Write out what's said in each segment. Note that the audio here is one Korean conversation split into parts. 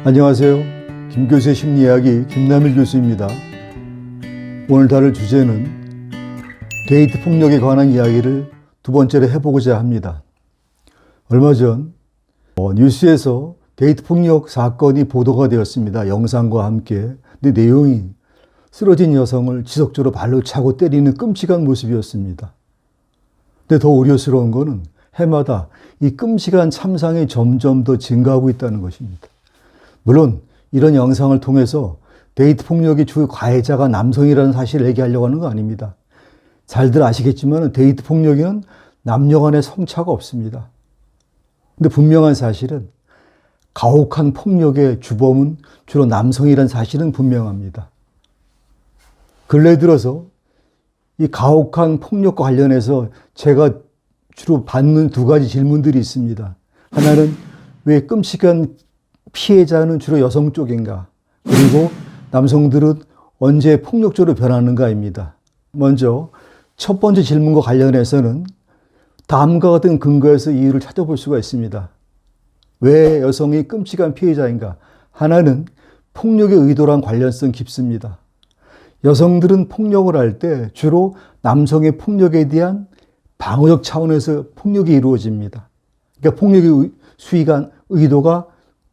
안녕하세요. 김교수의 심리이야기 김남일 교수입니다. 오늘 다룰 주제는 데이트 폭력에 관한 이야기를 두 번째로 해보고자 합니다. 얼마 전 뉴스에서 데이트 폭력 사건이 보도가 되었습니다. 영상과 함께. 근데 내용이 쓰러진 여성을 지속적으로 발로 차고 때리는 끔찍한 모습이었습니다. 근데 더 우려스러운 것은 해마다 이 끔찍한 참상이 점점 더 증가하고 있다는 것입니다. 물론 이런 영상을 통해서 데이트 폭력의 주 가해자가 남성이라는 사실을 얘기하려고 하는 거 아닙니다. 잘들 아시겠지만 데이트 폭력에는 남녀 간의 성차가 없습니다. 근데 분명한 사실은 가혹한 폭력의 주범은 주로 남성이라는 사실은 분명합니다. 근래 들어서 이 가혹한 폭력과 관련해서 제가 주로 받는 두 가지 질문들이 있습니다. 하나는 왜 끔찍한 피해자는 주로 여성 쪽인가? 그리고 남성들은 언제 폭력적으로 변하는가입니다. 먼저 첫 번째 질문과 관련해서는 다음과 같은 근거에서 이유를 찾아볼 수가 있습니다. 왜 여성이 끔찍한 피해자인가? 하나는 폭력의 의도랑 관련성 깊습니다. 여성들은 폭력을 할 때 주로 남성의 폭력에 대한 방어적 차원에서 폭력이 이루어집니다. 그러니까 폭력의 수위가 의도가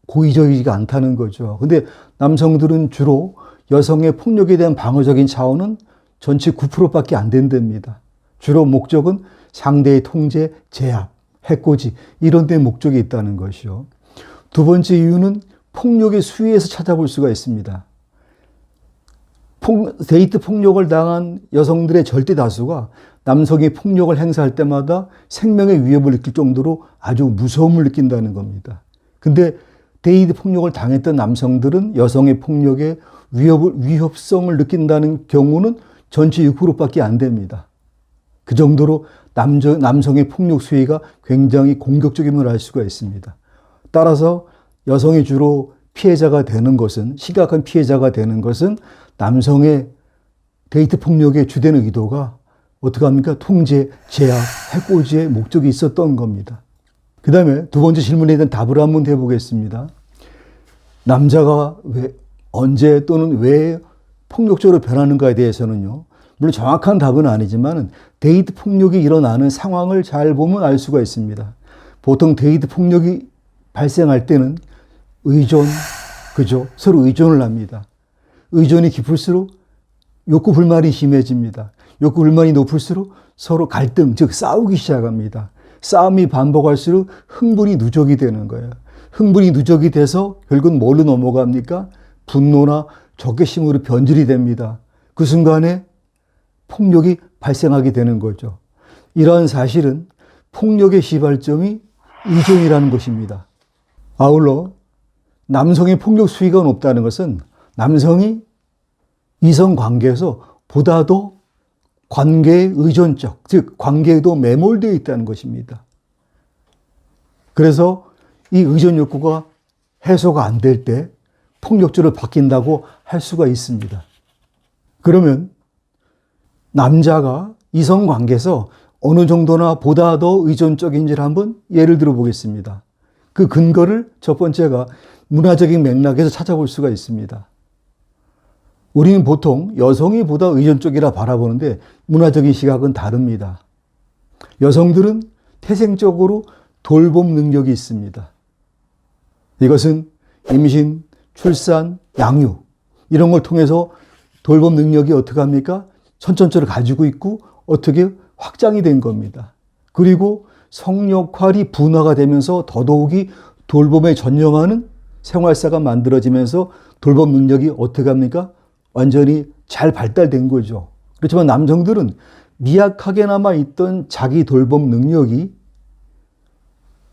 고의적이지가 않다는 거죠. 근데 남성들은 주로 여성의 폭력에 대한 방어적인 차원은 전체 9%밖에 안 된답니다. 주로 목적은 상대의 통제, 제압, 해코지 이런 데 목적이 있다는 것이요. 두 번째 이유는 폭력의 수위에서 찾아볼 수가 있습니다. 데이트 폭력을 당한 여성들의 절대 다수가 남성이 폭력을 행사할 때마다 생명의 위협을 느낄 정도로 아주 무서움을 느낀다는 겁니다. 근데 데이트 폭력을 당했던 남성들은 여성의 폭력에 위협성을 느낀다는 경우는 전체 6%밖에 안 됩니다. 그 정도로 남성의 폭력 수위가 굉장히 공격적임을 알 수가 있습니다. 따라서 여성이 주로 피해자가 되는 것은, 심각한 피해자가 되는 것은 남성의 데이트 폭력의 주된 의도가 어떻게 합니까? 통제, 제압, 해코지의 목적이 있었던 겁니다. 그 다음에 두 번째 질문에 대한 답을 한번 해보겠습니다. 남자가 언제 또는 왜 폭력적으로 변하는가에 대해서는요, 물론 정확한 답은 아니지만 데이트 폭력이 일어나는 상황을 잘 보면 알 수가 있습니다. 보통 데이트 폭력이 발생할 때는 의존, 그죠? 서로 의존을 합니다. 의존이 깊을수록 욕구 불만이 심해집니다. 욕구 불만이 높을수록 서로 갈등, 즉 싸우기 시작합니다. 싸움이 반복할수록 흥분이 누적이 되는 거예요. 흥분이 누적이 돼서 결국은 뭘로 넘어갑니까? 분노나 적개심으로 변질이 됩니다. 그 순간에 폭력이 발생하게 되는 거죠. 이러한 사실은 폭력의 시발점이 의존이라는 것입니다. 아울러 남성의 폭력 수위가 높다는 것은 남성이 이성 관계에서 보다 더 관계에 의존적, 즉 관계에도 매몰되어 있다는 것입니다. 그래서 이 의존 욕구가 해소가 안 될 때 폭력적으로 바뀐다고 할 수가 있습니다. 그러면 남자가 이성 관계에서 어느 정도나 보다 더 의존적인지를 한번 예를 들어 보겠습니다. 그 근거를 첫 번째가 문화적인 맥락에서 찾아볼 수가 있습니다. 우리는 보통 여성이 보다 의존적이라 바라보는데 문화적인 시각은 다릅니다. 여성들은 태생적으로 돌봄 능력이 있습니다. 이것은 임신, 출산, 양육 이런 걸 통해서 돌봄 능력이 어떻게 합니까? 선천적으로 가지고 있고 어떻게 확장이 된 겁니다. 그리고 성역할이 분화가 되면서 더더욱이 돌봄에 전념하는 생활사가 만들어지면서 돌봄 능력이 어떻게 합니까? 완전히 잘 발달된 거죠. 그렇지만 남성들은 미약하게나마 있던 자기 돌봄 능력이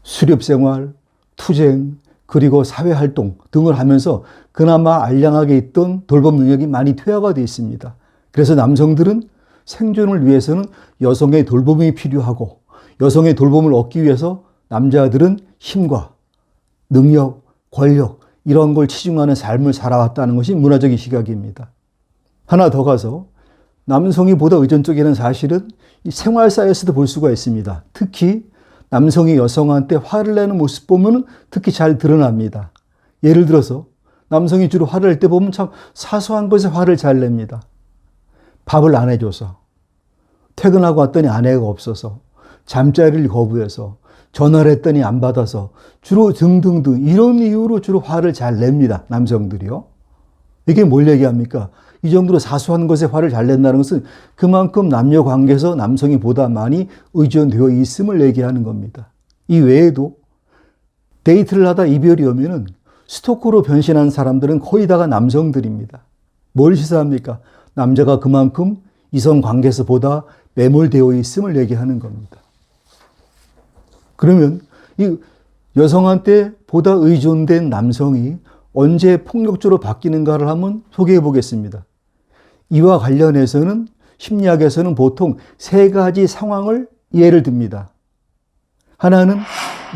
수렵생활, 투쟁, 그리고 사회활동 등을 하면서 그나마 알량하게 있던 돌봄 능력이 많이 퇴화가 되어 있습니다. 그래서 남성들은 생존을 위해서는 여성의 돌봄이 필요하고 여성의 돌봄을 얻기 위해서 남자들은 힘과 능력, 권력 이런 걸 치중하는 삶을 살아왔다는 것이 문화적인 시각입니다. 하나 더 가서 남성이 보다 의존적이라는 사실은 생활사에서도 볼 수가 있습니다. 특히 남성이 여성한테 화를 내는 모습 보면 특히 잘 드러납니다. 예를 들어서 남성이 주로 화를 낼 때 보면 참 사소한 것에 화를 잘 냅니다. 밥을 안 해줘서, 퇴근하고 왔더니 아내가 없어서, 잠자리를 거부해서, 전화를 했더니 안 받아서, 주로 등등등 이런 이유로 주로 화를 잘 냅니다. 남성들이요. 이게 뭘 얘기합니까? 이 정도로 사소한 것에 화를 잘 낸다는 것은 그만큼 남녀 관계에서 남성이 보다 많이 의존되어 있음을 얘기하는 겁니다. 이 외에도 데이트를 하다 이별이 오면은 스토커로 변신한 사람들은 거의 다가 남성들입니다. 뭘 시사합니까? 남자가 그만큼 이성 관계에서 보다 매몰되어 있음을 얘기하는 겁니다. 그러면 이 여성한테 보다 의존된 남성이 언제 폭력적으로 바뀌는가를 한번 소개해 보겠습니다. 이와 관련해서는 심리학에서는 보통 세 가지 상황을 예를 듭니다. 하나는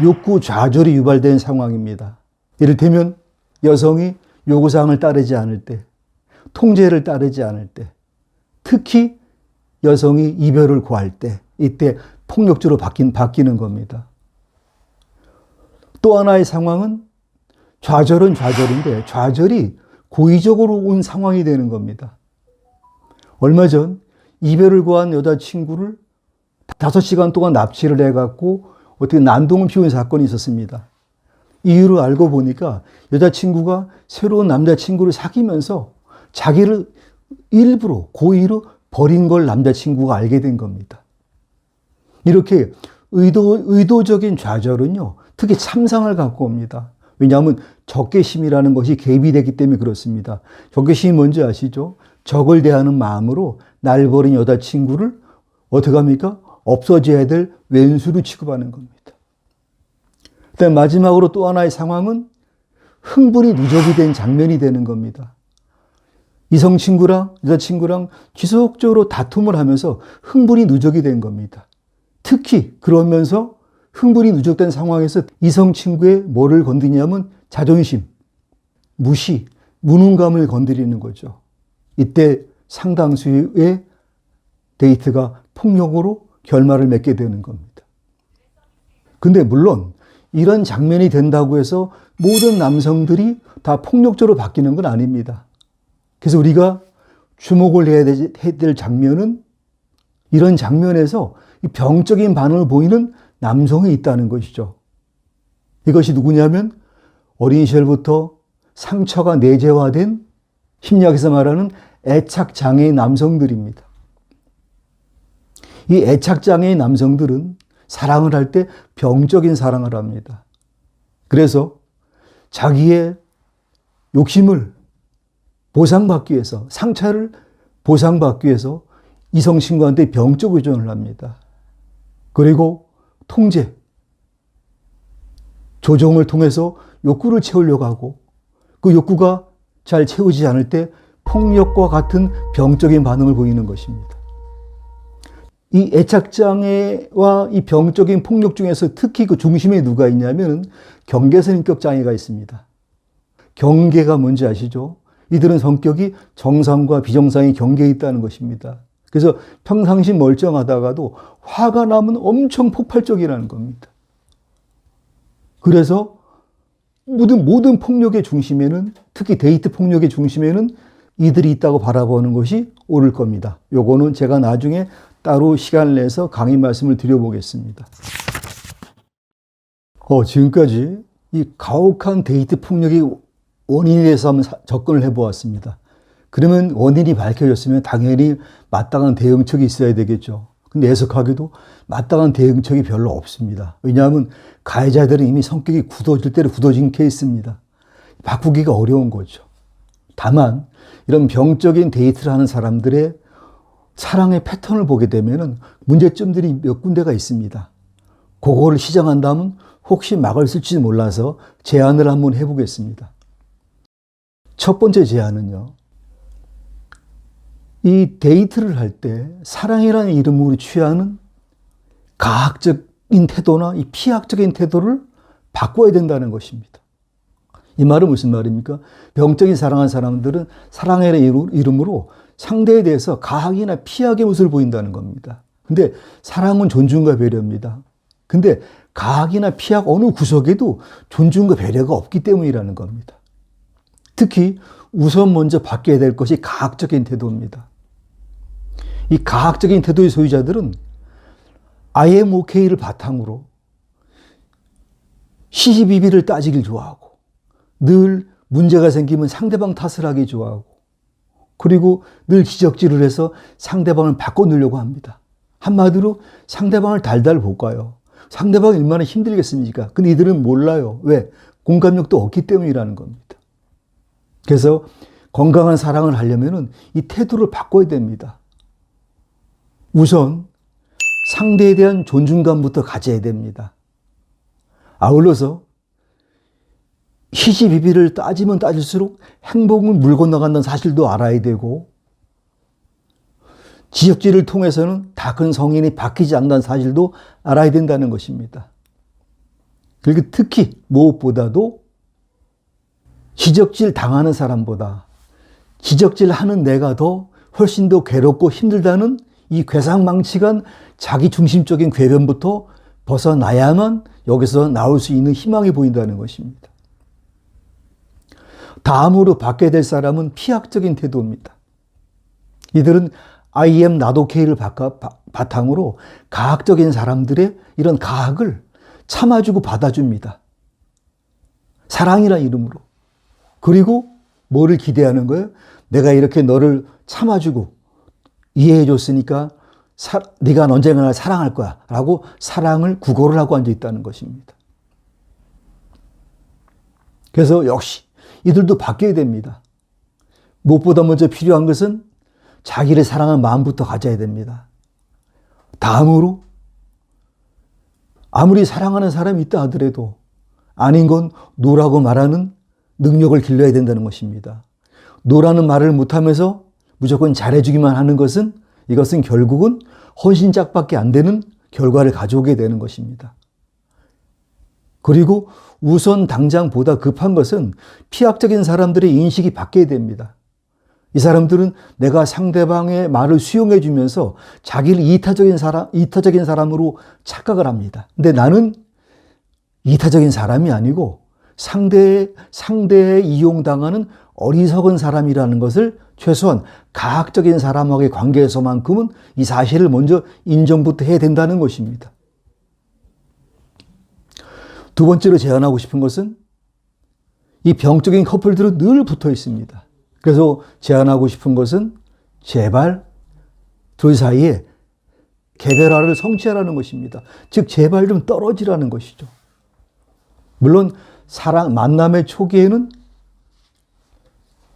욕구 좌절이 유발된 상황입니다. 이를테면 여성이 요구사항을 따르지 않을 때, 통제를 따르지 않을 때, 특히 여성이 이별을 구할 때, 이때 폭력적으로 바뀌는 겁니다. 또 하나의 상황은 좌절은 좌절인데 좌절이 고의적으로 온 상황이 되는 겁니다. 얼마 전 이별을 구한 여자친구를 5시간 동안 납치를 해갖고 어떻게 난동을 피운 사건이 있었습니다. 이유를 알고 보니까 여자친구가 새로운 남자친구를 사귀면서 자기를 일부러 고의로 버린 걸 남자친구가 알게 된 겁니다. 이렇게 의도적인 좌절은요, 특히 참상을 갖고 옵니다. 왜냐하면 적개심이라는 것이 개입이 되기 때문에 그렇습니다. 적개심이 뭔지 아시죠? 적을 대하는 마음으로 날 버린 여자친구를 어떻게 합니까? 없어져야 될 왼수로 취급하는 겁니다. 그다음 마지막으로 또 하나의 상황은 흥분이 누적이 된 장면이 되는 겁니다. 이성 친구랑 여자친구랑 지속적으로 다툼을 하면서 흥분이 누적이 된 겁니다. 특히 그러면서 흥분이 누적된 상황에서 이성 친구의 뭐를 건드냐면 자존심, 무시, 무능감을 건드리는 거죠. 이때 상당수의 데이트가 폭력으로 결말을 맺게 되는 겁니다. 근데 물론 이런 장면이 된다고 해서 모든 남성들이 다 폭력적으로 바뀌는 건 아닙니다. 그래서 우리가 주목을 해야 될 장면은 이런 장면에서 병적인 반응을 보이는 남성이 있다는 것이죠. 이것이 누구냐면 어린 시절부터 상처가 내재화된 심리학에서 말하는 애착장애인 남성들입니다. 이 애착장애인 남성들은 사랑을 할 때 병적인 사랑을 합니다. 그래서 자기의 욕심을 보상받기 위해서, 상처를 보상받기 위해서 이성 친구한테 병적 의존을 합니다. 그리고 통제, 조종을 통해서 욕구를 채우려고 하고 그 욕구가 잘 채우지 않을 때 폭력과 같은 병적인 반응을 보이는 것입니다. 이 애착장애와 이 병적인 폭력 중에서 특히 그 중심에 누가 있냐면 경계선 인격 장애가 있습니다. 경계가 뭔지 아시죠? 이들은 성격이 정상과 비정상의 경계에 있다는 것입니다. 그래서 평상시 멀쩡하다가도 화가 나면 엄청 폭발적이라는 겁니다. 그래서 모든 폭력의 중심에는, 특히 데이트 폭력의 중심에는 이들이 있다고 바라보는 것이 옳을 겁니다. 요거는 제가 나중에 따로 시간을 내서 강의 말씀을 드려보겠습니다. 지금까지 이 가혹한 데이트 폭력의 원인에 대해서 한번 접근을 해보았습니다. 그러면 원인이 밝혀졌으면 당연히 마땅한 대응책이 있어야 되겠죠. 근데 해석하기도 마땅한 대응책이 별로 없습니다. 왜냐하면 가해자들은 이미 성격이 굳어질 대로 굳어진 케이스입니다. 바꾸기가 어려운 거죠. 다만 이런 병적인 데이트를 하는 사람들의 사랑의 패턴을 보게 되면 문제점들이 몇 군데가 있습니다. 그거를 시정한다면 혹시 막을 쓸지 몰라서 제안을 한번 해보겠습니다. 첫 번째 제안은요, 이 데이트를 할 때 사랑이라는 이름으로 취하는 가학적인 태도나 이 피학적인 태도를 바꿔야 된다는 것입니다. 이 말은 무슨 말입니까? 병적인 사랑하는 사람들은 사랑이라는 이름으로 상대에 대해서 가학이나 피학의 모습을 보인다는 겁니다. 근데 사랑은 존중과 배려입니다. 근데 가학이나 피학 어느 구석에도 존중과 배려가 없기 때문이라는 겁니다. 특히 우선 먼저 바뀌어야 될 것이 가학적인 태도입니다. 이 가학적인 태도의 소유자들은 I am okay를 바탕으로 시시비비를 따지길 좋아하고 늘 문제가 생기면 상대방 탓을 하기 좋아하고 그리고 늘 지적질을 해서 상대방을 바꿔놓으려고 합니다. 한마디로 상대방을 달달 볶아요. 상대방이 얼마나 힘들겠습니까? 근데 이들은 몰라요. 왜? 공감력도 없기 때문이라는 겁니다. 그래서 건강한 사랑을 하려면 이 태도를 바꿔야 됩니다. 우선 상대에 대한 존중감부터 가져야 됩니다. 아울러서 시시비비를 따지면 따질수록 행복은 물 건너간다는 사실도 알아야 되고 지적질을 통해서는 다 큰 성인이 바뀌지 않는다는 사실도 알아야 된다는 것입니다. 그리고 특히 무엇보다도 지적질 당하는 사람보다 지적질 하는 내가 훨씬 더 괴롭고 힘들다는 이 괴상망측한 자기중심적인 궤변부터 벗어나야만 여기서 나올 수 있는 희망이 보인다는 것입니다. 다음으로 바뀌어야 될 사람은 피학적인 태도입니다. 이들은 I am not okay를 바탕으로 가학적인 사람들의 이런 가학을 참아주고 받아줍니다. 사랑이라는 이름으로. 그리고 뭐를 기대하는 거예요? 내가 이렇게 너를 참아주고 이해해줬으니까 네가 언젠가 날 사랑할 거야 라고 사랑을 구걸을 하고 앉아있다는 것입니다. 그래서 역시 이들도 바뀌어야 됩니다. 무엇보다 먼저 필요한 것은 자기를 사랑하는 마음부터 가져야 됩니다. 다음으로 아무리 사랑하는 사람이 있다 하더라도 아닌 건 노라고 말하는 능력을 길러야 된다는 것입니다. 노라는 말을 못하면서 무조건 잘해주기만 하는 것은 이것은 결국은 헌신짝밖에 안 되는 결과를 가져오게 되는 것입니다. 그리고 우선 당장보다 급한 것은 피학적인 사람들의 인식이 바뀌어야 됩니다. 이 사람들은 내가 상대방의 말을 수용해 주면서 자기를 이타적인 사람으로 착각을 합니다. 근데 나는 이타적인 사람이 아니고 상대에 이용당하는 어리석은 사람이라는 것을 최소한 가학적인 사람과의 관계에서만큼은 이 사실을 먼저 인정부터 해야 된다는 것입니다. 두 번째로 제안하고 싶은 것은 이 병적인 커플들은 늘 붙어 있습니다. 그래서 제안하고 싶은 것은 제발 둘 사이에 개별화를 성취하라는 것입니다. 즉 제발 좀 떨어지라는 것이죠. 물론 만남의 초기에는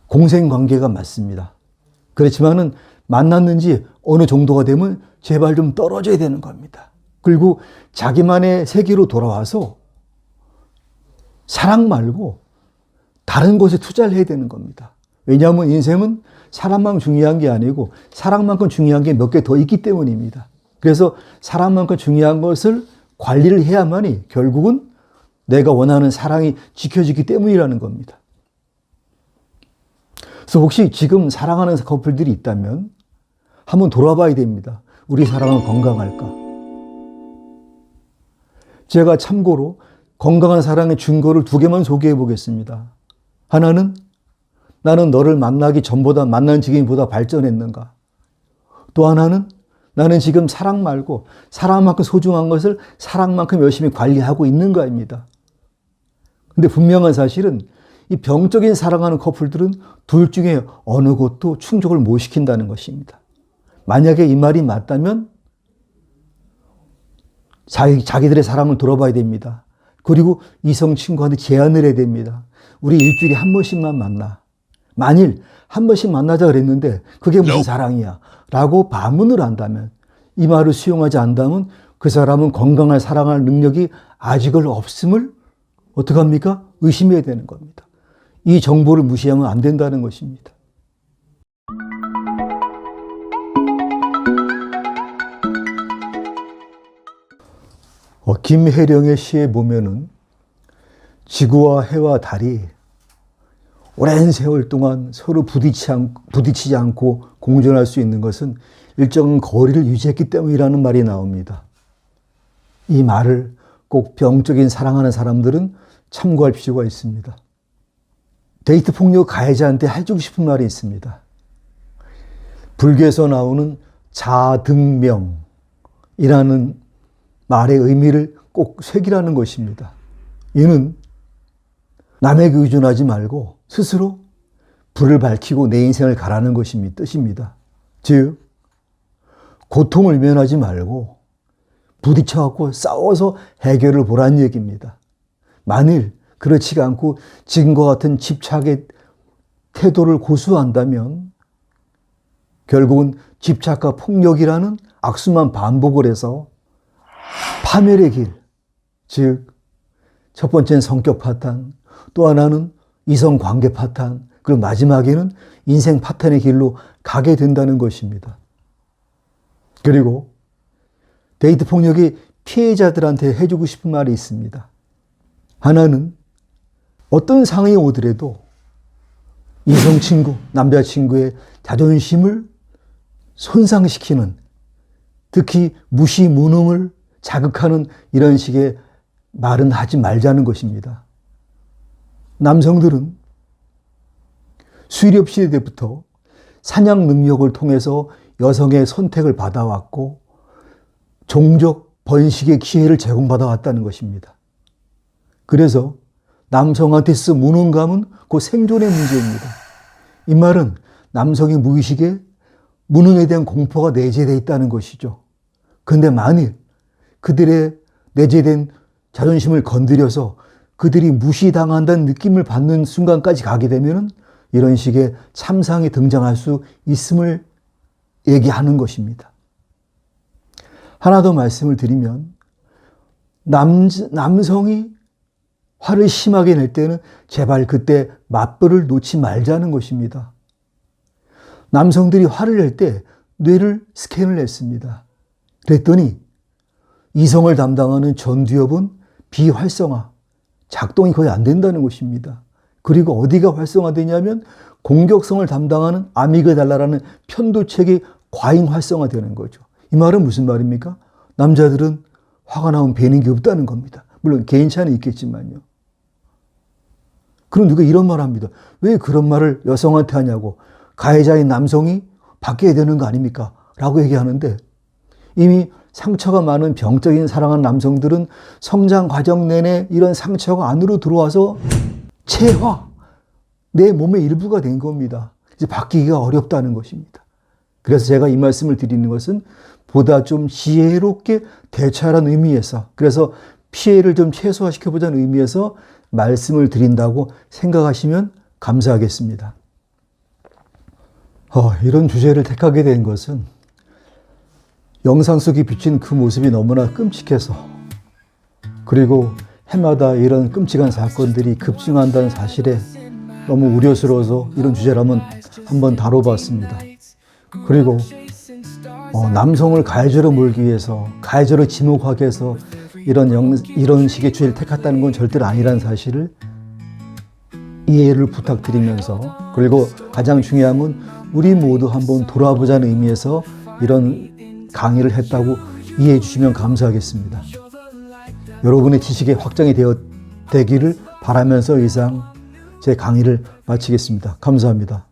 공생관계가 맞습니다. 그렇지만은 만났는지 어느 정도가 되면 제발 좀 떨어져야 되는 겁니다. 그리고 자기만의 세계로 돌아와서 사랑 말고 다른 곳에 투자를 해야 되는 겁니다. 왜냐하면 인생은 사람만 중요한 게 아니고 사랑만큼 중요한 게 몇 개 더 있기 때문입니다. 그래서 사랑만큼 중요한 것을 관리를 해야만이 결국은 내가 원하는 사랑이 지켜지기 때문이라는 겁니다. 그래서 혹시 지금 사랑하는 커플들이 있다면 한번 돌아봐야 됩니다. 우리 사랑은 건강할까? 제가 참고로 건강한 사랑의 증거를 2개만 소개해 보겠습니다. 하나는 나는 너를 만나기 전보다 만난 지금보다 발전했는가? 또 하나는 나는 지금 사랑 말고 사랑만큼 소중한 것을 사랑만큼 열심히 관리하고 있는가입니다. 근데 분명한 사실은 이 병적인 사랑하는 커플들은 둘 중에 어느 것도 충족을 못 시킨다는 것입니다. 만약에 이 말이 맞다면 자기들의 사랑을 돌아봐야 됩니다. 그리고 이성 친구한테 제안을 해야 됩니다. 우리 일주일에 한 번씩만 만나. 만일 한 번씩 만나자 그랬는데 그게 무슨 사랑이야 라고 반문을 한다면 이 말을 수용하지 않다면 그 사람은 건강한 사랑할 능력이 아직은 없음을 어떻게 합니까? 의심해야 되는 겁니다. 이 정보를 무시하면 안 된다는 것입니다. 김혜령의 시에 보면은 지구와 해와 달이 오랜 세월 동안 서로 부딪히지 않고 공존할 수 있는 것은 일정한 거리를 유지했기 때문이라는 말이 나옵니다. 이 말을 꼭 꼭 병적인 사랑하는 사람들은 참고할 필요가 있습니다. 데이트 폭력 가해자한테 해주고 싶은 말이 있습니다. 불교에서 나오는 자등명이라는 말의 의미를 꼭 새기라는 것입니다. 이는 남에게 의존하지 말고 스스로 불을 밝히고 내 인생을 가라는 것이 뜻입니다. 즉, 고통을 면하지 말고 부딪혀갖고 싸워서 해결을 보라는 얘기입니다. 만일 그렇지가 않고 지금과 같은 집착의 태도를 고수한다면 결국은 집착과 폭력이라는 악순환 반복을 해서 파멸의 길, 즉 첫 번째는 성격 파탄, 또 하나는 이성 관계 파탄, 그리고 마지막에는 인생 파탄의 길로 가게 된다는 것입니다. 그리고 데이트 폭력의 피해자들한테 해주고 싶은 말이 있습니다. 하나는 어떤 상황이 오더라도 이성 친구, 남자친구의 자존심을 손상시키는, 특히 무시, 무능을 자극하는 이런 식의 말은 하지 말자는 것입니다. 남성들은 수렵 시대 때부터 사냥 능력을 통해서 여성의 선택을 받아왔고 종족 번식의 기회를 제공받아 왔다는 것입니다. 그래서 남성한테 있어 무능감은 곧 생존의 문제입니다. 이 말은 남성의 무의식에 무능에 대한 공포가 내재되어 있다는 것이죠. 그런데 만일 그들의 내재된 자존심을 건드려서 그들이 무시당한다는 느낌을 받는 순간까지 가게 되면 이런 식의 참상이 등장할 수 있음을 얘기하는 것입니다. 하나 더 말씀을 드리면 남성이 화를 심하게 낼 때는 제발 그때 맞벌을 놓지 말자는 것입니다. 남성들이 화를 낼 때 뇌를 스캔을 했습니다. 그랬더니 이성을 담당하는 전두엽은 비활성화, 작동이 거의 안 된다는 것입니다. 그리고 어디가 활성화되냐면 공격성을 담당하는 아미그달라라는 편도체계 과잉 활성화되는 거죠. 이 말은 무슨 말입니까? 남자들은 화가 나면 배는 게 없다는 겁니다. 물론 개인 차이는 있겠지만요. 그럼 누가 이런 말 합니다. 왜 그런 말을 여성한테 하냐고. 가해자인 남성이 바뀌어야 되는 거 아닙니까? 라고 얘기하는데 이미 상처가 많은 병적인 사랑하는 남성들은 성장 과정 내내 이런 상처가 안으로 들어와서 체화, 내 몸의 일부가 된 겁니다. 이제 바뀌기가 어렵다는 것입니다. 그래서 제가 이 말씀을 드리는 것은 보다 좀 지혜롭게 대처하라는 의미에서, 그래서 피해를 좀 최소화시켜보자는 의미에서 말씀을 드린다고 생각하시면 감사하겠습니다. 이런 주제를 택하게 된 것은 영상 속에 비친 그 모습이 너무나 끔찍해서, 그리고 해마다 이런 끔찍한 사건들이 급증한다는 사실에 너무 우려스러워서 이런 주제를 한번 다뤄봤습니다. 그리고 남성을 가해자로 몰기 위해서, 가해자로 지목하기 위해서 이런 식의 주제를 택했다는 건 절대로 아니라는 사실을 이해를 부탁드리면서, 그리고 가장 중요한 건 우리 모두 한번 돌아보자는 의미에서 이런 강의를 했다고 이해해 주시면 감사하겠습니다. 여러분의 지식이 확장이 되기를 바라면서 이상 제 강의를 마치겠습니다. 감사합니다.